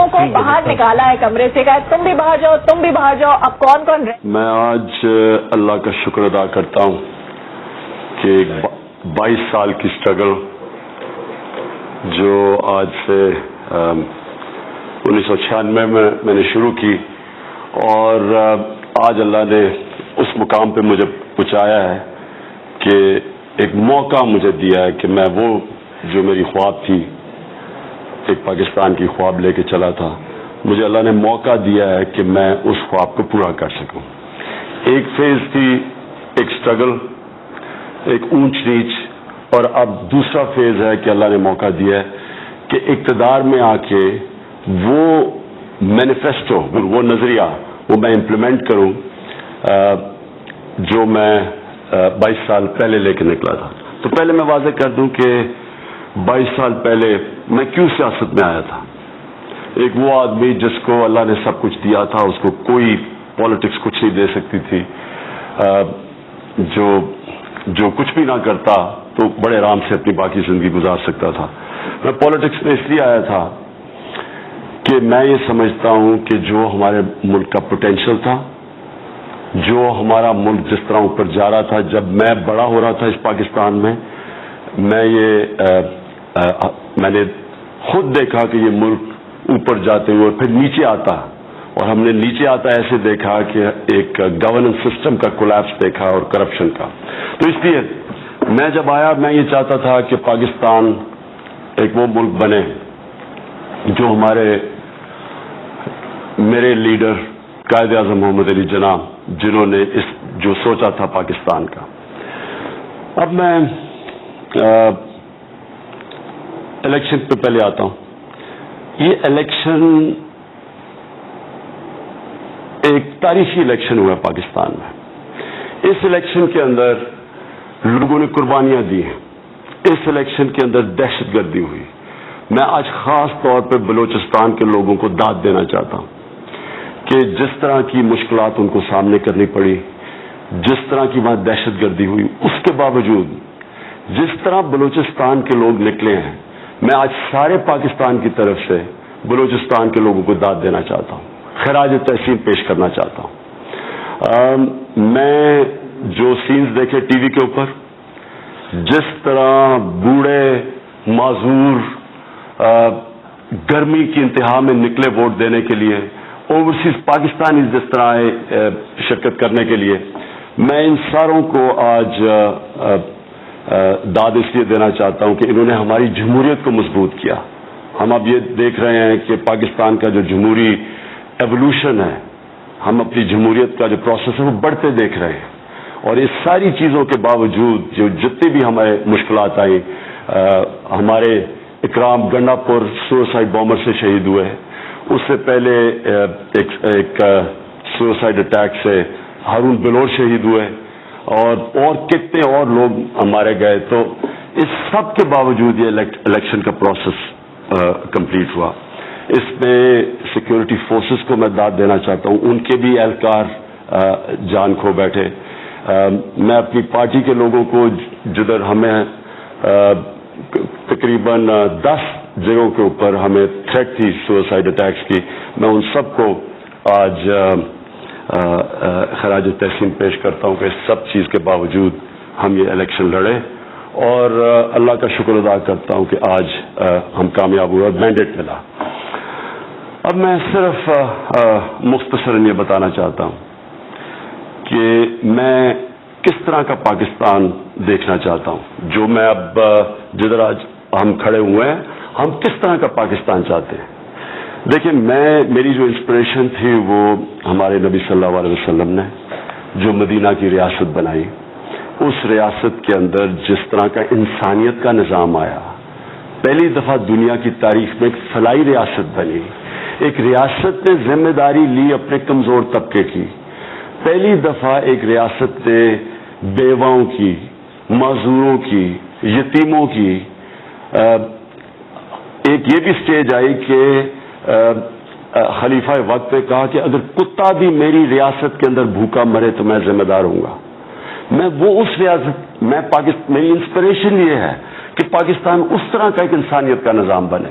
کو باہر نکالا ہے کمرے سے، کہا تم بھی باہر جاؤ، تم بھی باہر جاؤ، اب کون کون رہے؟ میں آج اللہ کا شکر ادا کرتا ہوں کہ 22 سال کی اسٹرگل جو آج سے 1996 میں نے شروع کی، اور آج اللہ نے اس مقام پہ مجھے پہنچایا ہے کہ ایک موقع مجھے دیا ہے کہ میں وہ جو میری خواب تھی، ایک پاکستان کی خواب لے کے چلا تھا، مجھے اللہ نے موقع دیا ہے کہ میں اس خواب کو پورا کر سکوں۔ ایک فیز تھی ایک اسٹرگل، ایک اونچ نیچ، اور اب دوسرا فیز ہے کہ اللہ نے موقع دیا ہے کہ اقتدار میں آ کے وہ مینیفیسٹو، وہ نظریہ وہ میں امپلیمنٹ کروں جو میں 22 سال پہلے لے کے نکلا تھا۔ تو پہلے میں واضح کر دوں کہ 22 سال پہلے میں کیوں سیاست میں آیا تھا۔ ایک وہ آدمی جس کو اللہ نے سب کچھ دیا تھا، اس کو کوئی پالیٹکس کچھ نہیں دے سکتی تھی، جو کچھ بھی نہ کرتا تو بڑے آرام سے اپنی باقی زندگی گزار سکتا تھا۔ میں پالیٹکس میں اس لیے آیا تھا کہ میں یہ سمجھتا ہوں کہ جو ہمارے ملک کا پوٹینشیل تھا، جو ہمارا ملک جس طرح اوپر جا رہا تھا، جب میں بڑا ہو رہا تھا اس پاکستان میں، میں نے خود دیکھا کہ یہ ملک اوپر جاتے ہوئے پھر نیچے آتا، اور ہم نے نیچے آتا ایسے دیکھا کہ ایک گورننس سسٹم کا کولیپس دیکھا اور کرپشن کا۔ تو اس لیے میں جب آیا، میں یہ چاہتا تھا کہ پاکستان ایک وہ ملک بنے جو میرے لیڈر قائد اعظم محمد علی جناح، جنہوں نے جو سوچا تھا پاکستان کا۔ اب میں الیکشن پہ پہلے آتا ہوں۔ یہ الیکشن ایک تاریخی الیکشن ہوا ہے پاکستان میں۔ اس الیکشن کے اندر لوگوں نے قربانیاں دی ہیں، اس الیکشن کے اندر دہشت گردی ہوئی۔ میں آج خاص طور پہ بلوچستان کے لوگوں کو داد دینا چاہتا ہوں کہ جس طرح کی مشکلات ان کو سامنے کرنی پڑی، جس طرح کی وہاں دہشت گردی ہوئی، اس کے باوجود جس طرح بلوچستان کے لوگ نکلے ہیں، میں آج سارے پاکستان کی طرف سے بلوچستان کے لوگوں کو داد دینا چاہتا ہوں، خراج تحسین پیش کرنا چاہتا ہوں۔ میں جو سینز دیکھے ٹی وی کے اوپر، جس طرح بوڑھے معذور گرمی کی انتہا میں نکلے ووٹ دینے کے لیے، اوورسیز پاکستانی جس طرح شرکت کرنے کے لیے، میں ان ساروں کو آج داد اس لیے دینا چاہتا ہوں کہ انہوں نے ہماری جمہوریت کو مضبوط کیا۔ ہم اب یہ دیکھ رہے ہیں کہ پاکستان کا جو جمہوری ایوولوشن ہے، ہم اپنی جمہوریت کا جو پروسیس ہے وہ بڑھتے دیکھ رہے ہیں، اور اس ساری چیزوں کے باوجود جو جتنی بھی ہمارے مشکلات آئیں، ہمارے اکرام گنڈا پور سوسائڈ بامبر سے شہید ہوئے، اس سے پہلے ایک سوسائڈ اٹیک سے ہارون بلور شہید ہوئے، اور کتنے اور لوگ ہمارے گئے۔ تو اس سب کے باوجود یہ الیکشن کا پروسیس کمپلیٹ ہوا۔ اس میں سیکیورٹی فورسز کو میں داد دینا چاہتا ہوں، ان کے بھی اہلکار جان کھو بیٹھے۔ میں اپنی پارٹی کے لوگوں کو، جدھر ہمیں تقریباً 10 جگہوں کے اوپر ہمیں تھریٹ تھی سوسائڈ اٹیکس کی، میں ان سب کو آج خراج تحسین پیش کرتا ہوں کہ اس سب چیز کے باوجود ہم یہ الیکشن لڑے، اور اللہ کا شکر ادا کرتا ہوں کہ آج ہم کامیاب ہوئے اور مینڈیٹ ملا۔ اب میں صرف مختصراً یہ بتانا چاہتا ہوں کہ میں کس طرح کا پاکستان دیکھنا چاہتا ہوں، جو میں اب جدھر آج ہم کھڑے ہوئے ہیں، ہم کس طرح کا پاکستان چاہتے ہیں۔ دیکھیں، میری جو انسپریشن تھی وہ ہمارے نبی صلی اللہ علیہ وسلم نے جو مدینہ کی ریاست بنائی، اس ریاست کے اندر جس طرح کا انسانیت کا نظام آیا، پہلی دفعہ دنیا کی تاریخ میں ایک فلاحی ریاست بنی، ایک ریاست نے ذمہ داری لی اپنے کمزور طبقے کی، پہلی دفعہ ایک ریاست نے بیواؤں کی، معذوروں کی، یتیموں کی، ایک یہ بھی سٹیج آئی کہ خلیفہ وقت نے کہا کہ اگر کتا بھی میری ریاست کے اندر بھوکا مرے تو میں ذمہ دار ہوں گا۔ میں وہ اس ریاست میری انسپریشن یہ ہے کہ پاکستان اس طرح کا ایک انسانیت کا نظام بنے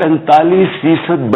45%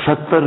70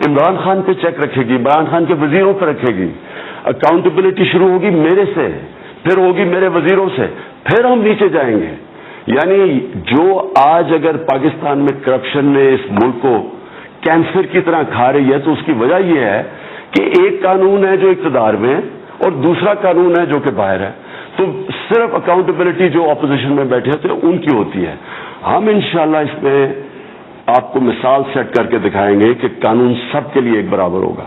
عمران خان پہ چیک رکھے گی, عمران خان کے وزیروں پہ رکھے گی. اکاؤنٹیبلٹی شروع ہوگی میرے سے, پھر ہوگی میرے وزیروں سے, پھر ہم نیچے جائیں گے. یعنی جو آج اگر پاکستان میں کرپشن نے اس ملک کو کینسر کی طرح کھا رہی ہے, تو اس کی وجہ یہ ہے کہ ایک قانون ہے جو اقتدار میں ہے اور دوسرا قانون ہے جو کہ باہر ہے. تو صرف اکاؤنٹیبلٹی جو اپوزیشن میں بیٹھے ہوتے ہیں ان کی ہوتی ہے. ہم انشاءاللہ اس میں آپ کو مثال سیٹ کر کے دکھائیں گے کہ قانون سب کے لیے ایک برابر ہوگا.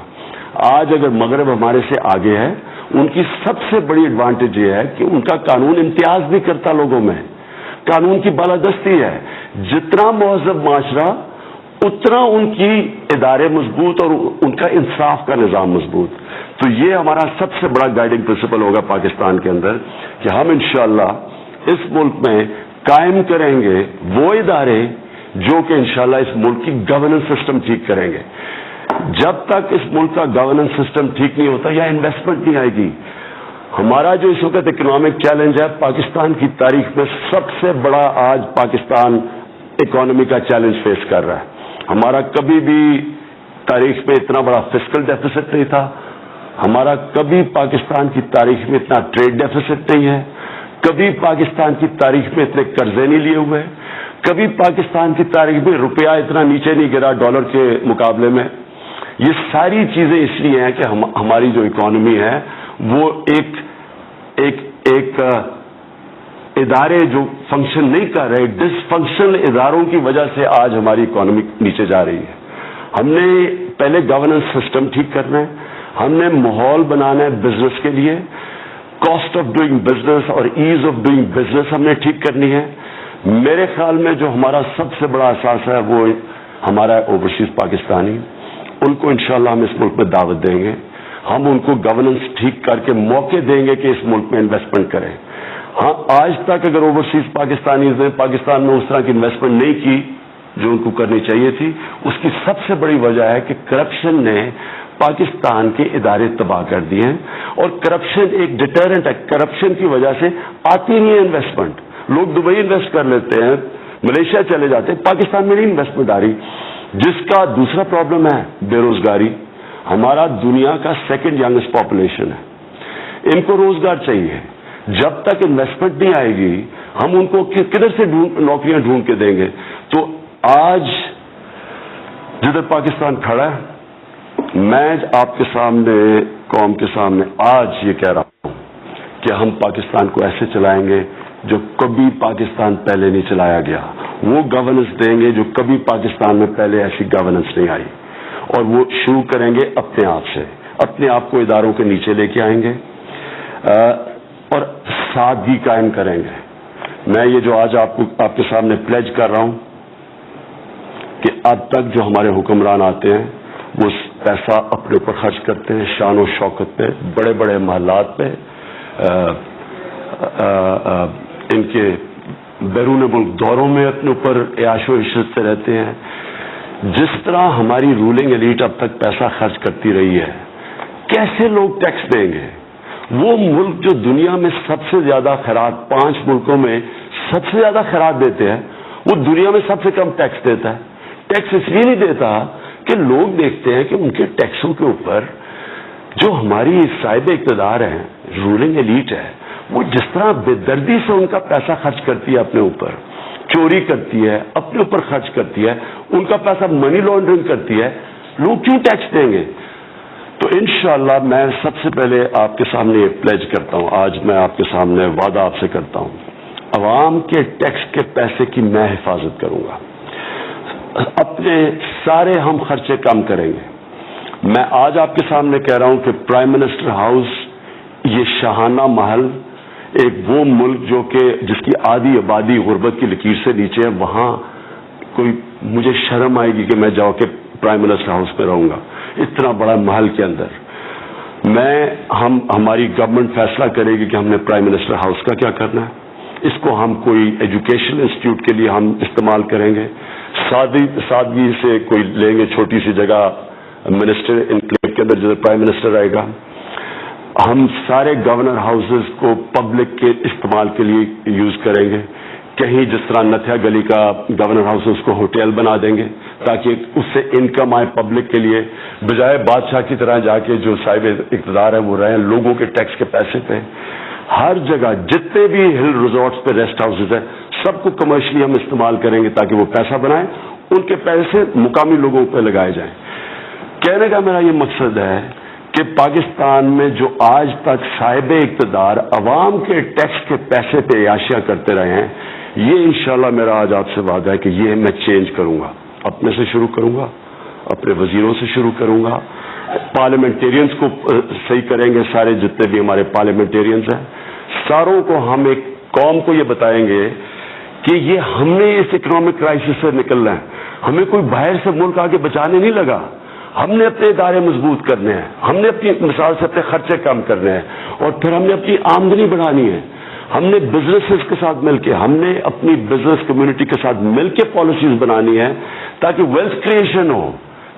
آج اگر مغرب ہمارے سے آگے ہے, ان کی سب سے بڑی ایڈوانٹیج یہ ہے کہ ان کا قانون امتیاز بھی کرتا لوگوں میں, قانون کی بالادستی ہے. جتنا مہذب معاشرہ اتنا ان کی ادارے مضبوط اور ان کا انصاف کا نظام مضبوط. تو یہ ہمارا سب سے بڑا گائیڈنگ پرنسپل ہوگا پاکستان کے اندر کہ ہم انشاءاللہ اس ملک میں قائم کریں گے وہ ادارے جو کہ انشاءاللہ اس ملک کی گورننس سسٹم ٹھیک کریں گے. جب تک اس ملک کا گورننس سسٹم ٹھیک نہیں ہوتا یا انویسٹمنٹ نہیں آئے گی. ہمارا جو اس وقت اکنامک چیلنج ہے پاکستان کی تاریخ میں سب سے بڑا, آج پاکستان اکانومی کا چیلنج فیس کر رہا ہے. ہمارا کبھی بھی تاریخ میں اتنا بڑا فسکل ڈیفیسٹ نہیں تھا, ہمارا کبھی پاکستان کی تاریخ میں اتنا ٹریڈ ڈیفیسٹ نہیں ہے, کبھی پاکستان کی تاریخ میں اتنے قرضے نہیں لیے ہوئے, کبھی پاکستان کی تاریخ میں روپیہ اتنا نیچے نہیں گرا ڈالر کے مقابلے میں. یہ ساری چیزیں اس لیے ہیں کہ ہماری جو اکانومی ہے وہ ایک ادارے جو فنکشن نہیں کر رہے, ڈس فنکشنل اداروں کی وجہ سے آج ہماری اکانومی نیچے جا رہی ہے. ہم نے پہلے گورننس سسٹم ٹھیک کرنا ہے, ہم نے ماحول بنانا ہے بزنس کے لیے, کاسٹ آف ڈوئنگ بزنس اور ایز آف ڈوئنگ بزنس ہم نے ٹھیک کرنی ہے. میرے خیال میں جو ہمارا سب سے بڑا اثاثہ ہے وہ ہمارا اوورسیز پاکستانی, ان کو انشاءاللہ ہم اس ملک میں دعوت دیں گے. ہم ان کو گورننس ٹھیک کر کے موقع دیں گے کہ اس ملک میں انویسٹمنٹ کریں. ہاں, آج تک اگر اوورسیز پاکستانیز نے پاکستان میں اس طرح کی انویسٹمنٹ نہیں کی جو ان کو کرنی چاہیے تھی, اس کی سب سے بڑی وجہ ہے کہ کرپشن نے پاکستان کے ادارے تباہ کر دیے ہیں. اور کرپشن ایک ڈیٹرنٹ ہے, کرپشن کی وجہ سے آتی نہیں ہے انویسٹمنٹ. لوگ دبئی انویسٹ کر لیتے ہیں, ملیشیا چلے جاتے ہیں, پاکستان میں نہیں انویسٹمنٹ آ رہی. جس کا دوسرا پرابلم ہے بے روزگاری. ہمارا دنیا کا سیکنڈ ینگسٹ پاپولیشن ہے, ان کو روزگار چاہیے. جب تک انویسٹمنٹ نہیں آئے گی ہم ان کو کدھر سے نوکریاں ڈھونڈ کے دیں گے. تو آج جدھر پاکستان کھڑا ہے, میں آپ کے سامنے, قوم کے سامنے آج یہ کہہ رہا ہوں کہ ہم پاکستان کو ایسے چلائیں گے جو کبھی پاکستان پہلے نہیں چلایا گیا. وہ گورننس دیں گے جو کبھی پاکستان میں پہلے ایسی گورننس نہیں آئی, اور وہ شروع کریں گے اپنے آپ سے, اپنے آپ کو اداروں کے نیچے لے کے آئیں گے اور سادگی قائم کریں گے. میں یہ جو آج آپ کے سامنے پلیج کر رہا ہوں کہ اب تک جو ہمارے حکمران آتے ہیں وہ پیسہ اپنے اوپر خرچ کرتے ہیں, شان و شوکت پہ, بڑے بڑے محلات پہ, ان کے بیرون ملک دوروں میں اپنے اوپر عیاش و عشرت سے رہتے ہیں. جس طرح ہماری رولنگ ایلیٹ اب تک پیسہ خرچ کرتی رہی ہے, کیسے لوگ ٹیکس دیں گے؟ وہ ملک جو دنیا میں سب سے زیادہ خیرات, 5 ملکوں میں سب سے زیادہ خیرات دیتے ہیں, وہ دنیا میں سب سے کم ٹیکس دیتا ہے. ٹیکس اس لیے نہیں دیتا کہ لوگ دیکھتے ہیں کہ ان کے ٹیکسوں کے اوپر جو ہماری صاحب اقتدار ہیں, رولنگ ایلیٹ ہے, وہ جس طرح بے دردی سے ان کا پیسہ خرچ کرتی ہے, اپنے اوپر چوری کرتی ہے, اپنے اوپر خرچ کرتی ہے, ان کا پیسہ منی لانڈرنگ کرتی ہے, لوگ کیوں ٹیکس دیں گے؟ تو انشاءاللہ میں سب سے پہلے آپ کے سامنے یہ پلیج کرتا ہوں, آج میں آپ کے سامنے وعدہ آپ سے کرتا ہوں, عوام کے ٹیکس کے پیسے کی میں حفاظت کروں گا, اپنے سارے ہم خرچے کم کریں گے. میں آج آپ کے سامنے کہہ رہا ہوں کہ پرائم منسٹر ہاؤس یہ شاہانہ محل, ایک وہ ملک جو کہ جس کی آدھی آبادی غربت کی لکیر سے نیچے ہے, وہاں کوئی مجھے شرم آئے گی کہ میں جا کے پرائم منسٹر ہاؤس پہ رہوں گا اتنا بڑا محل کے اندر. ہماری گورنمنٹ فیصلہ کرے گی کہ ہم نے پرائم منسٹر ہاؤس کا کیا کرنا ہے. اس کو ہم کوئی ایجوکیشن انسٹیٹیوٹ کے لیے ہم استعمال کریں گے, سادگی سے کوئی لیں گے چھوٹی سی جگہ منسٹر انکلیو کے اندر جدھر پرائم منسٹر رہے گا. ہم سارے گورنر ہاؤسز کو پبلک کے استعمال کے لیے یوز کریں گے. کہیں جس طرح نتھیا گلی کا گورنر ہاؤس اس کو ہوٹل بنا دیں گے تاکہ اس سے انکم آئے پبلک کے لیے، بجائے بادشاہ کی طرح جا کے جو صاحب اقتدار ہے وہ رہیں لوگوں کے ٹیکس کے پیسے پہ۔ ہر جگہ جتنے بھی ہل ریزورٹس پہ ریسٹ ہاؤسز ہیں سب کو کمرشلی ہم استعمال کریں گے تاکہ وہ پیسہ بنائیں، ان کے پیسے مقامی لوگوں پہ لگائے جائیں۔ کہنے کا میرا یہ مقصد ہے کہ پاکستان میں جو آج تک صاحب اقتدار عوام کے ٹیکس کے پیسے پہ عیاشیاں کرتے رہے ہیں، یہ انشاءاللہ میرا آج آپ سے وعدہ ہے کہ یہ میں چینج کروں گا، اپنے سے شروع کروں گا، اپنے وزیروں سے شروع کروں گا، پارلیمنٹیرینز کو صحیح کریں گے، سارے جتنے بھی ہمارے پارلیمنٹیرینز ہیں ساروں کو ہم ایک قوم کو یہ بتائیں گے کہ یہ ہم نے اس اکنامک کرائسس سے نکلنا ہے، ہمیں کوئی باہر سے ملک آگے بچانے نہیں لگا، ہم نے اپنے ادارے مضبوط کرنے ہیں، ہم نے اپنی مثال سے اپنے خرچے کم کرنے ہیں، اور پھر ہم نے اپنی آمدنی بڑھانی ہے، ہم نے بزنسز کے ساتھ مل کے، ہم نے اپنی بزنس کمیونٹی کے ساتھ مل کے پالیسیز بنانی ہے تاکہ ویلتھ کریشن ہو،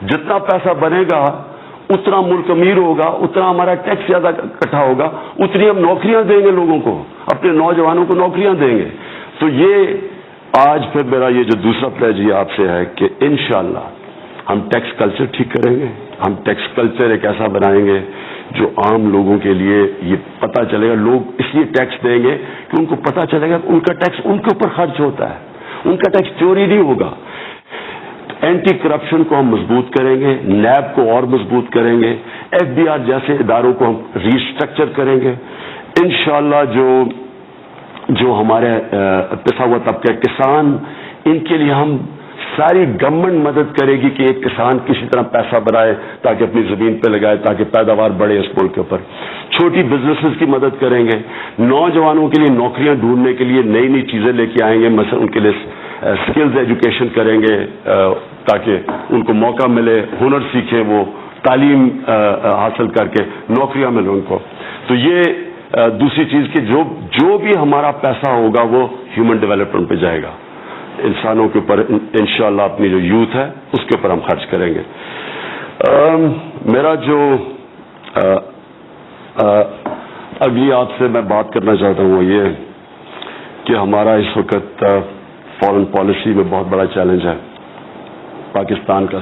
جتنا پیسہ بنے گا اتنا ملک امیر ہوگا، اتنا ہمارا ٹیکس زیادہ اکٹھا ہوگا، اتنی ہم نوکریاں دیں گے لوگوں کو، اپنے نوجوانوں کو نوکریاں دیں گے۔ تو یہ آج پھر میرا یہ جو دوسرا پلیج یہ آپ سے ہے کہ انشاءاللہ ہم ٹیکس کلچر ٹھیک کریں گے، ہم ٹیکس کلچر ایک ایسا بنائیں گے جو عام لوگوں کے لیے یہ پتہ چلے گا، لوگ اس لیے ٹیکس دیں گے کہ ان کو پتہ چلے گا کہ ان کا ٹیکس ان کے اوپر خرچ ہوتا ہے، ان کا ٹیکس چوری نہیں ہوگا۔ اینٹی کرپشن کو ہم مضبوط کریں گے، نیب کو اور مضبوط کریں گے، ایف بی آر جیسے اداروں کو ہم ریسٹرکچر کریں گے انشاءاللہ۔ جو ہمارے پسا ہوا طبقہ کسان، ان کے لیے ہم ساری گورنمنٹ مدد کرے گی کہ ایک کسان کسی طرح پیسہ بنائے تاکہ اپنی زمین پہ لگائے تاکہ پیداوار بڑھے اس ملک کے اوپر۔ چھوٹی بزنسز کی مدد کریں گے، نوجوانوں کے لیے نوکریاں ڈھونڈنے کے لیے نئی نئی چیزیں لے کے آئیں گے، مثلا ان کے لیے سکلز ایجوکیشن کریں گے تاکہ ان کو موقع ملے، ہنر سیکھیں، وہ تعلیم حاصل کر کے نوکریاں ملیں ان کو۔ تو یہ دوسری چیز کہ جو بھی ہمارا پیسہ ہوگا وہ ہیومن ڈیولپمنٹ پہ جائے گا، انسانوں کے اوپر انشاءاللہ اپنی جو یوتھ ہے اس کے اوپر ہم خرچ کریں گے۔ میرا جو اگلی آپ سے میں بات کرنا چاہتا ہوں وہ یہ کہ ہمارا اس وقت فارن پالیسی میں بہت بڑا چیلنج ہے پاکستان کا۔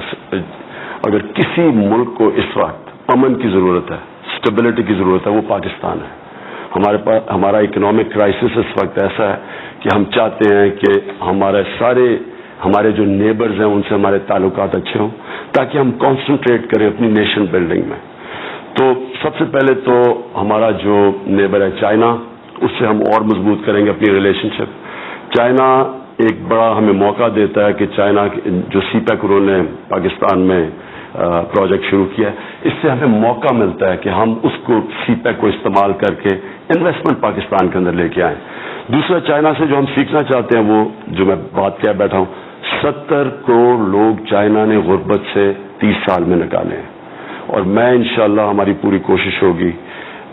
اگر کسی ملک کو اس وقت امن کی ضرورت ہے، اسٹیبلٹی کی ضرورت ہے، وہ پاکستان ہے۔ ہمارا اکنامک کرائسس اس وقت ایسا ہے کہ ہم چاہتے ہیں کہ ہمارے جو نیبرز ہیں ان سے ہمارے تعلقات اچھے ہوں تاکہ ہم کانسنٹریٹ کریں اپنی نیشن بلڈنگ میں۔ تو سب سے پہلے تو ہمارا جو نیبر ہے چائنا، اس سے ہم اور مضبوط کریں گے اپنی ریلیشن شپ۔ چائنا ایک بڑا ہمیں موقع دیتا ہے کہ چائنا جو سی پیک انہوں نے پاکستان میں پروجیکٹ شروع کیا ہے، اس سے ہمیں موقع ملتا ہے کہ ہم اس کو سی پیک کو استعمال کر کے انویسٹمنٹ پاکستان کے اندر لے کے آئیں۔ دوسرا چائنا سے جو ہم سیکھنا چاہتے ہیں وہ جو میں بات کیا بیٹھا ہوں، 70 کروڑ لوگ چائنا نے غربت سے 30 سال میں نکالے ہیں، اور میں انشاءاللہ ہماری پوری کوشش ہوگی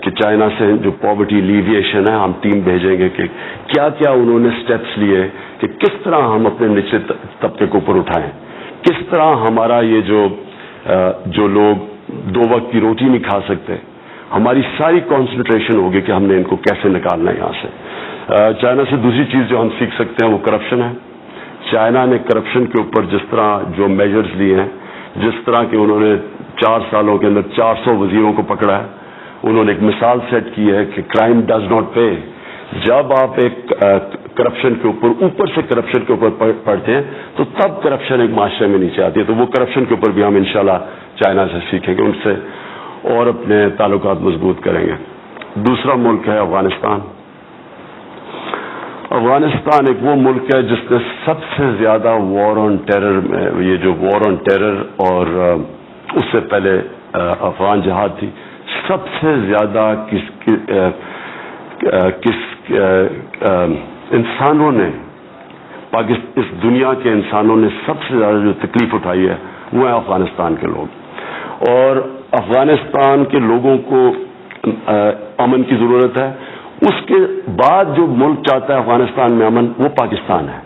کہ چائنا سے جو پاورٹی لیویشن ہے ہم ٹیم بھیجیں گے کہ کیا کیا انہوں نے سٹیپس لیے کہ کس طرح ہم اپنے نچلے طبقے کو اوپر اٹھائیں، کس طرح ہمارا یہ جو لوگ 2 وقت کی روٹی نہیں کھا سکتے، ہماری ساری کانسنٹریشن ہوگی کہ ہم نے ان کو کیسے نکالنا ہے یہاں سے۔ چائنا سے دوسری چیز جو ہم سیکھ سکتے ہیں وہ کرپشن ہے۔ چائنا نے کرپشن کے اوپر جس طرح جو میجرز لیے ہیں، جس طرح کہ انہوں نے 4 سالوں کے اندر 400 وزیروں کو پکڑا ہے، انہوں نے ایک مثال سیٹ کی ہے کہ کرائم ڈز ناٹ پے۔ جب آپ ایک کرپشن کے اوپر سے کرپشن کے اوپر پڑھتے ہیں تو تب کرپشن ایک معاشرے میں نیچے آتی ہے۔ تو وہ کرپشن کے اوپر بھی ہم انشاءاللہ چائنا سے سیکھیں گے، ان سے اور اپنے تعلقات مضبوط کریں گے۔ دوسرا ملک ہے افغانستان۔ افغانستان ایک وہ ملک ہے جس نے سب سے زیادہ وار آن ٹیرر میں، یہ جو وار آن ٹیرر اور اس سے پہلے افغان جہاد تھی، سب سے زیادہ انسانوں نے اس دنیا کے انسانوں نے سب سے زیادہ جو تکلیف اٹھائی ہے وہ ہے افغانستان کے لوگ، اور افغانستان کے لوگوں کو امن کی ضرورت ہے۔ اس کے بعد جو ملک چاہتا ہے افغانستان میں امن، وہ پاکستان ہے۔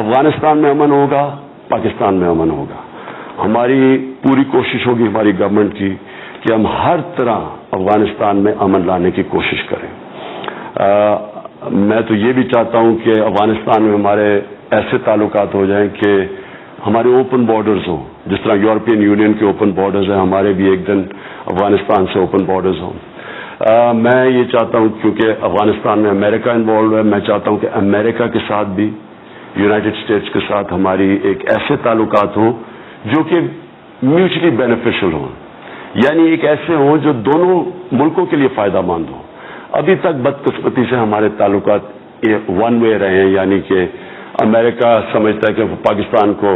افغانستان میں امن ہوگا، پاکستان میں امن ہوگا۔ ہماری پوری کوشش ہوگی ہماری گورنمنٹ کی کہ ہم ہر طرح افغانستان میں امن لانے کی کوشش کریں۔ میں تو یہ بھی چاہتا ہوں کہ افغانستان میں ہمارے ایسے تعلقات ہو جائیں کہ ہمارے اوپن بارڈرز ہوں, جس طرح یورپین یونین کے اوپن بارڈرز ہیں, ہمارے بھی ایک دن افغانستان سے اوپن بارڈرز ہوں. میں یہ چاہتا ہوں, کیونکہ افغانستان میں امریکہ انوالو ہے, میں چاہتا ہوں کہ امریکہ کے ساتھ بھی, یونائٹڈ اسٹیٹس کے ساتھ ہماری ایک ایسے تعلقات ہوں جو کہ میوچلی بینیفیشل ہوں, یعنی ایک ایسے ہوں جو دونوں ملکوں کے لیے فائدہ مند ہوں. ابھی تک بدقسمتی سے ہمارے تعلقات ون وے رہے ہیں, یعنی کہ امریکہ سمجھتا ہے کہ وہ پاکستان کو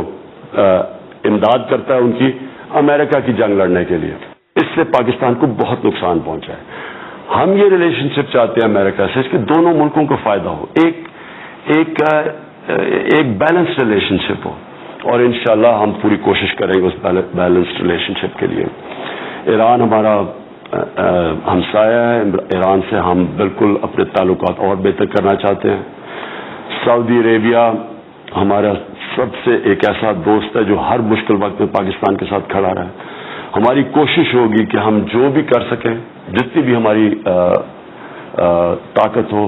امداد کرتا ہے ان کی امریکہ کی جنگ لڑنے کے لیے. اس سے پاکستان کو بہت نقصان پہنچا ہے. ہم یہ ریلیشن شپ چاہتے ہیں امریکہ سے کہ دونوں ملکوں کو فائدہ ہو, ایک بیلنس ریلیشن شپ ہو, اور انشاءاللہ ہم پوری کوشش کریں گے اس بیلنس ریلیشن شپ کے لیے. ایران ہمارا ہمسایہ ہے, ایران سے ہم بالکل اپنے تعلقات اور بہتر کرنا چاہتے ہیں. سعودی عربیہ ہمارا سب سے ایک ایسا دوست ہے جو ہر مشکل وقت میں پاکستان کے ساتھ کھڑا رہا ہے. ہماری کوشش ہوگی کہ ہم جو بھی کر سکیں, جتنی بھی ہماری طاقت ہو,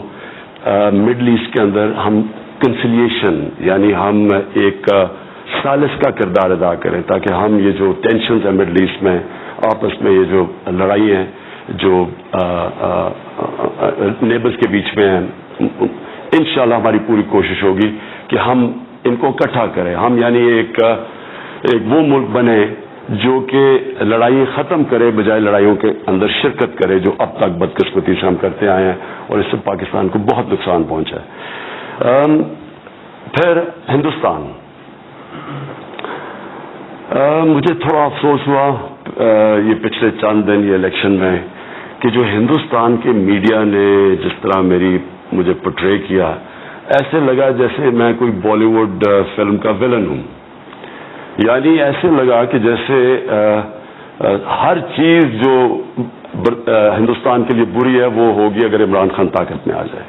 مڈل ایسٹ کے اندر ہم کنسیلیشن, یعنی ہم ایک ثالث کا کردار ادا کریں, تاکہ ہم یہ جو ٹینشنز ہیں مڈل ایسٹ میں, آپس میں یہ جو لڑائی ہیں جو نیبرز کے بیچ میں ہیں, انشاءاللہ ہماری پوری کوشش ہوگی کہ ہم ان کو اکٹھا کریں. ہم یعنی ایک وہ ملک بنے جو کہ لڑائی ختم کرے, بجائے لڑائیوں کے اندر شرکت کرے, جو اب تک بدقسمتی سے ہم کرتے آئے ہیں, اور اس سے پاکستان کو بہت نقصان پہنچا ہے. پھر ہندوستان, مجھے تھوڑا افسوس ہوا یہ پچھلے چند دن یہ الیکشن میں کہ جو ہندوستان کے میڈیا نے جس طرح مجھے پورٹرے کیا, ایسے لگا جیسے میں کوئی بالی ووڈ فلم کا ویلن ہوں. یعنی ایسے لگا کہ جیسے ہر چیز جو ہندوستان کے لیے بری ہے وہ ہوگی اگر عمران خان طاقت میں آ جائے.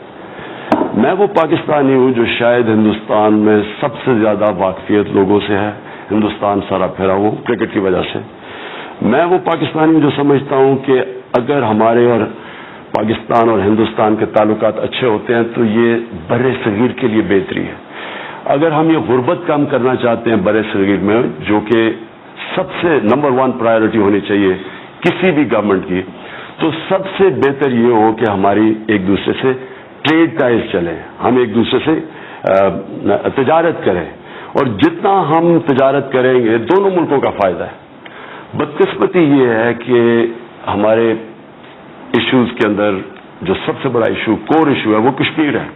میں وہ پاکستانی ہوں جو شاید ہندوستان میں سب سے زیادہ واقفیت لوگوں سے ہے. ہندوستان سارا پھیرا ہوں کرکٹ کی وجہ سے. میں وہ پاکستانی جو سمجھتا ہوں کہ اگر ہمارے اور پاکستان اور ہندوستان کے تعلقات اچھے ہوتے ہیں تو یہ بر صغیر کے لیے بہتری ہے. اگر ہم یہ غربت کم کرنا چاہتے ہیں بر صغیر میں, جو کہ سب سے نمبر 1 پرائیورٹی ہونی چاہیے کسی بھی گورنمنٹ کی, تو سب سے بہتر یہ ہو کہ ہماری ایک دوسرے سے ٹریڈ ٹائز چلیں, ہم ایک دوسرے سے تجارت کریں, اور جتنا ہم تجارت کریں گے دونوں ملکوں کا فائدہ ہے. بدقسمتی یہ ہے کہ ہمارے ایشوز کے اندر جو سب سے بڑا ایشو, کور ایشو ہے, وہ کشمیر ہے.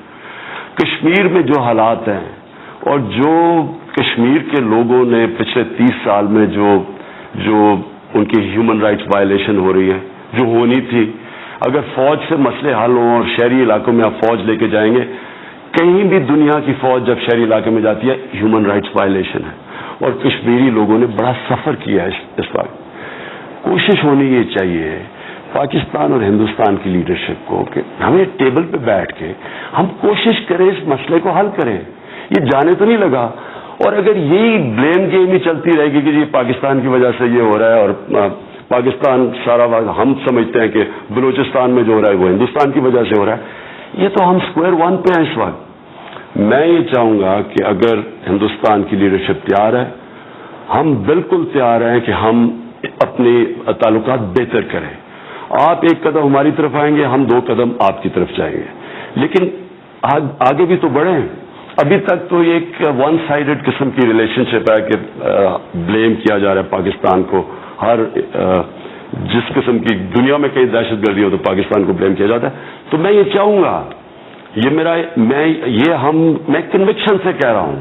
کشمیر میں جو حالات ہیں اور جو کشمیر کے لوگوں نے پچھلے 30 سال میں جو ان کی ہیومن رائٹس وائلیشن ہو رہی ہے, جو ہونی تھی, اگر فوج سے مسئلے حل ہوں اور شہری علاقوں میں آپ فوج لے کے جائیں گے, کہیں بھی دنیا کی فوج جب شہری علاقے میں جاتی ہے ہیومن رائٹس وائلیشن ہے. اور کشمیری لوگوں نے بڑا سفر کیا ہے اس وقت. کوشش ہونی یہ چاہیے پاکستان اور ہندوستان کی لیڈرشپ کو کہ ہمیں ٹیبل پہ بیٹھ کے ہم کوشش کریں اس مسئلے کو حل کریں. یہ جانے تو نہیں لگا, اور اگر یہی بلیم گیم ہی چلتی رہے گی کہ جی پاکستان کی وجہ سے یہ ہو رہا ہے, اور پاکستان سارا وقت ہم سمجھتے ہیں کہ بلوچستان میں جو ہو رہا ہے وہ ہندوستان کی وجہ سے ہو رہا ہے, یہ تو ہم سکوائر 1 پہ ہیں اس وقت. میں یہ چاہوں گا کہ اگر ہندوستان کی لیڈرشپ تیار ہے, ہم بالکل تیار ہیں کہ ہم اپنے تعلقات بہتر کریں. آپ ایک قدم ہماری طرف آئیں گے, ہم 2 قدم آپ کی طرف جائیں گے, لیکن آگے بھی تو بڑھیں. ابھی تک تو ایک 1 سائیڈڈ قسم کی ریلیشن شپ ہے کہ بلیم کیا جا رہا ہے پاکستان کو. ہر جس قسم کی دنیا میں کئی دہشت گردی ہو تو پاکستان کو بلیم کیا جاتا ہے. تو میں یہ چاہوں گا, میں کنوکشن سے کہہ رہا ہوں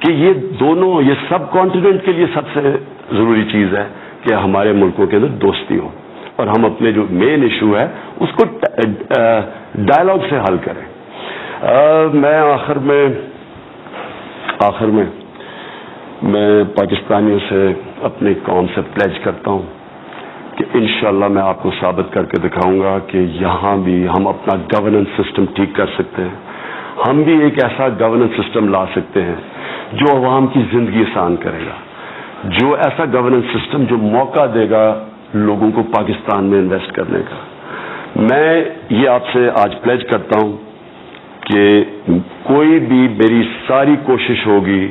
کہ یہ دونوں, یہ سب کانٹیننٹ کے لیے سب سے ضروری چیز ہے کہ ہمارے ملکوں کے اندر دوستی ہو, اور ہم اپنے جو مین ایشو ہے اس کو ڈائلاگ سے حل کریں. میں آخر میں پاکستانیوں سے اپنی قوم سے پلیج کرتا ہوں کہ انشاءاللہ میں آپ کو ثابت کر کے دکھاؤں گا کہ یہاں بھی ہم اپنا گورننس سسٹم ٹھیک کر سکتے ہیں. ہم بھی ایک ایسا گورننس سسٹم لا سکتے ہیں جو عوام کی زندگی آسان کرے گا, جو ایسا گورننس سسٹم جو موقع دے گا لوگوں کو پاکستان میں انویسٹ کرنے کا. میں یہ آپ سے آج پلیج کرتا ہوں کہ کوئی بھی, میری ساری کوشش ہوگی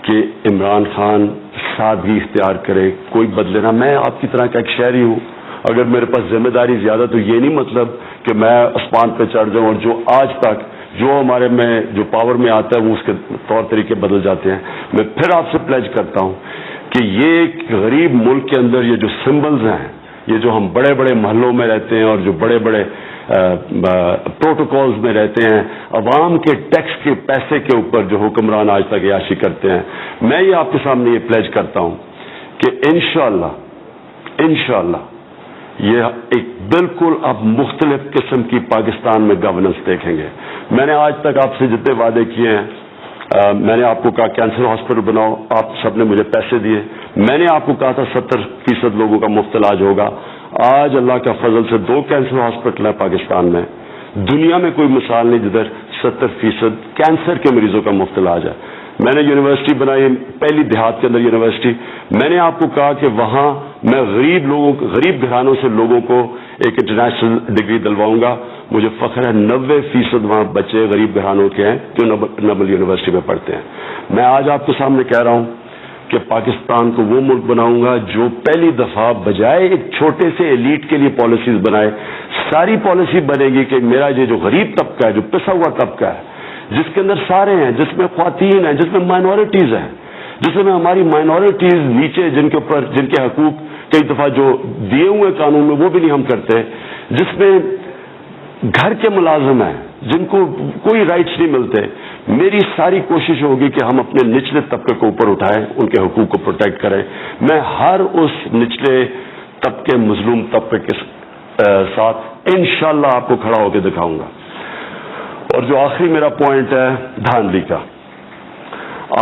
کہ عمران خان سادگی اختیار کرے, کوئی بدلے نہ. میں آپ کی طرح کا ایک شہری ہوں, اگر میرے پاس ذمہ داری زیادہ تو یہ نہیں مطلب کہ میں اسمان پہ چڑھ جاؤں اور جو آج تک جو ہمارے میں جو پاور میں آتا ہے وہ اس کے طور طریقے بدل جاتے ہیں. میں پھر آپ سے پلیج کرتا ہوں کہ یہ ایک غریب ملک کے اندر یہ جو سمبلز ہیں, یہ جو ہم بڑے بڑے محلوں میں رہتے ہیں اور جو بڑے بڑے پروٹوکولز میں رہتے ہیں, عوام کے ٹیکس کے پیسے کے اوپر جو حکمران آج تک عیاشی کرتے ہیں, میں یہ آپ کے سامنے یہ پلیج کرتا ہوں کہ انشاءاللہ یہ ایک بالکل اب مختلف قسم کی پاکستان میں گورننس دیکھیں گے. میں نے آج تک آپ سے جتنے وعدے کیے ہیں, میں نے آپ کو کہا کینسر ہاسپٹل بناؤ, آپ سب نے مجھے پیسے دیے. میں نے آپ کو کہا تھا 70% لوگوں کا مفت علاج ہوگا. آج اللہ کا فضل سے 2 کینسر ہاسپٹل ہیں پاکستان میں. دنیا میں کوئی مثال نہیں جدھر 70% کینسر کے مریضوں کا مفت علاج ہے. میں نے یونیورسٹی بنائی, پہلی دیہات کے اندر یونیورسٹی. میں نے آپ کو کہا کہ وہاں میں غریب گھرانوں سے لوگوں کو ایک انٹرنیشنل ڈگری دلواؤں گا. مجھے فخر ہے 90% وہاں بچے غریب گھرانوں کے ہیں جو نبل یونیورسٹی میں پڑھتے ہیں. میں آج آپ کے سامنے کہہ رہا ہوں کہ پاکستان کو وہ ملک بناؤں گا جو پہلی دفعہ بجائے ایک چھوٹے سے ایلیٹ کے لیے پالیسیز بنائے, ساری پالیسی بنے گی کہ میرا یہ جو غریب طبقہ ہے, جو پسا ہوا طبقہ ہے, جس کے اندر سارے ہیں, جس میں خواتین ہیں, جس میں مائنورٹیز ہیں, جس میں ہماری مائنورٹیز نیچے جن کے حقوق کئی دفعہ جو دیے ہوئے قانون میں وہ بھی نہیں ہم کرتے, جس میں گھر کے ملازم ہیں جن کو کوئی رائٹس نہیں ملتے. میری ساری کوشش ہوگی کہ ہم اپنے نچلے طبقے کو اوپر اٹھائیں, ان کے حقوق کو پروٹیکٹ کریں. میں ہر اس نچلے طبقے, مظلوم طبقے کے ساتھ انشاءاللہ آپ کو کھڑا ہو کے دکھاؤں گا. اور جو آخری میرا پوائنٹ ہے دھاندلی کا,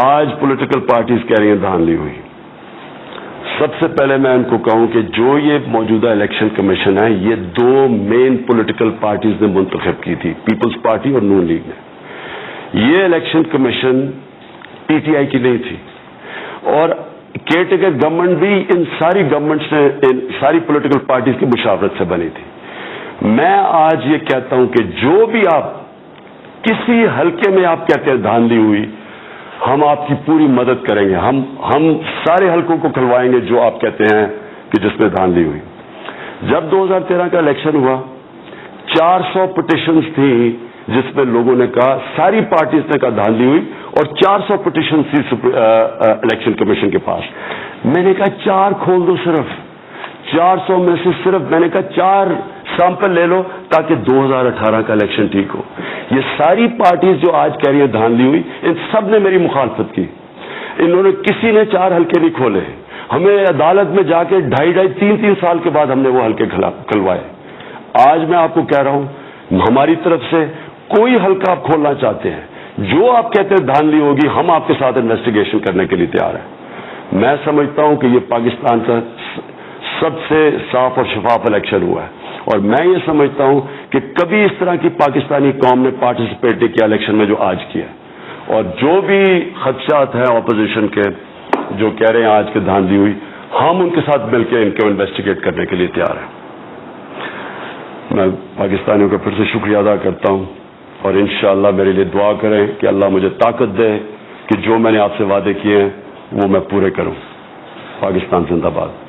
آج پولیٹیکل پارٹیز کہہ رہی ہیں دھاندلی ہوئی. سب سے پہلے میں ان کو کہوں کہ جو یہ موجودہ الیکشن کمیشن ہے یہ 2 مین پولیٹیکل پارٹیز نے منتخب کی تھی, پیپلز پارٹی اور نون لیگ نے. یہ election commission P T I کی نہیں تھی, اور کیئر ٹیکر گورنمنٹ بھی ان ساری گورنمنٹس نے, ان ساری پولیٹیکل پارٹیز کی مشاورت سے بنی تھی. میں آج یہ کہتا ہوں کہ جو بھی آپ کسی حلقے میں آپ کہتے ہیں دھاندلی ہوئی, ہم آپ کی پوری مدد کریں گے. ہم سارے حلقوں کو کھلوائیں گے جو آپ کہتے ہیں کہ جس میں دھاندلی ہوئی. جب 2013 کا الیکشن ہوا 400 پٹیشنز تھیں جس میں لوگوں نے کہا, ساری پارٹیز نے کہا دھاندلی ہوئی, اور 400 پٹیشن تھی الیکشن کمیشن کے پاس. میں نے کہا 4 کھول دو, صرف 400 میں سے صرف میں نے کہا 4 سیمپل لے لو تاکہ 2018 کا الیکشن ٹھیک ہو. یہ ساری پارٹیز جو آج کہہ رہی ہیں دھاندلی ہوئی, ان سب نے میری مخالفت کی. انہوں نے کسی نے 4 حلقے نہیں کھولے. ہمیں عدالت میں جا کے 2.5-3 سال کے بعد ہم نے وہ حلقے کھلوائے. آج میں آپ کو کہہ رہا ہوں ہماری طرف سے کوئی حلقہ آپ کھولنا چاہتے ہیں, جو آپ کہتے ہیں دھاندلی ہوگی, ہم آپ کے ساتھ انویسٹیگیشن کرنے کے لیے تیار ہیں. میں سمجھتا ہوں کہ یہ پاکستان کا سب سے صاف اور شفاف الیکشن ہوا ہے, اور میں یہ سمجھتا ہوں کہ کبھی اس طرح کی پاکستانی قوم نے پارٹیسپیٹ نہیں کیا الیکشن میں جو آج کیا. اور جو بھی خدشات ہیں اپوزیشن کے جو کہہ رہے ہیں آج کے دھاندلی ہوئی, ہم ان کے ساتھ مل کے ان کو انویسٹیگیٹ کرنے کے لیے تیار ہیں. میں پاکستانیوں کا پھر سے شکریہ ادا کرتا ہوں, اور انشاءاللہ میرے لیے دعا کریں کہ اللہ مجھے طاقت دے کہ جو میں نے آپ سے وعدے کیے ہیں وہ میں پورے کروں. پاکستان زندہ باد.